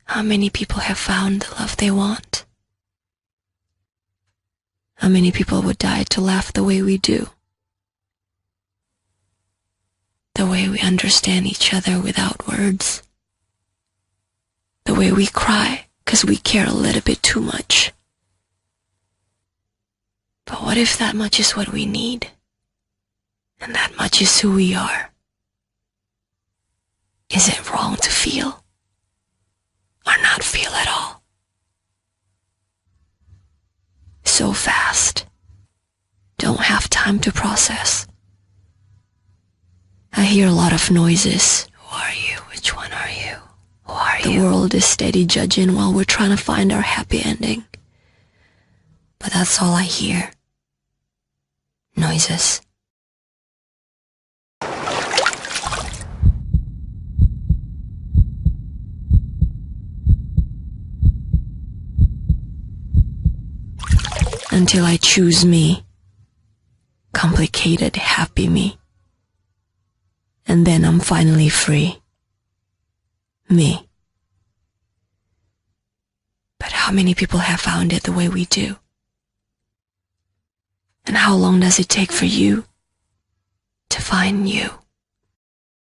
How many people have found the love they want? How many people would die to laugh the way we do? The way we understand each other without words. The way we cry because we care a little bit too much. But what if that much is what we need? And that much is who we are? Is it wrong to feel? Or not feel at all? So fast. Don't have time to process. I hear a lot of noises. Who are you? Which one are you? Who are you? The world is steady judging while we're trying to find our happy ending. But that's all I hear. Noises. Until I choose me. Complicated, happy me. And then I'm finally free. Me. But how many people have found it the way we do? And how long does it take for you to find you?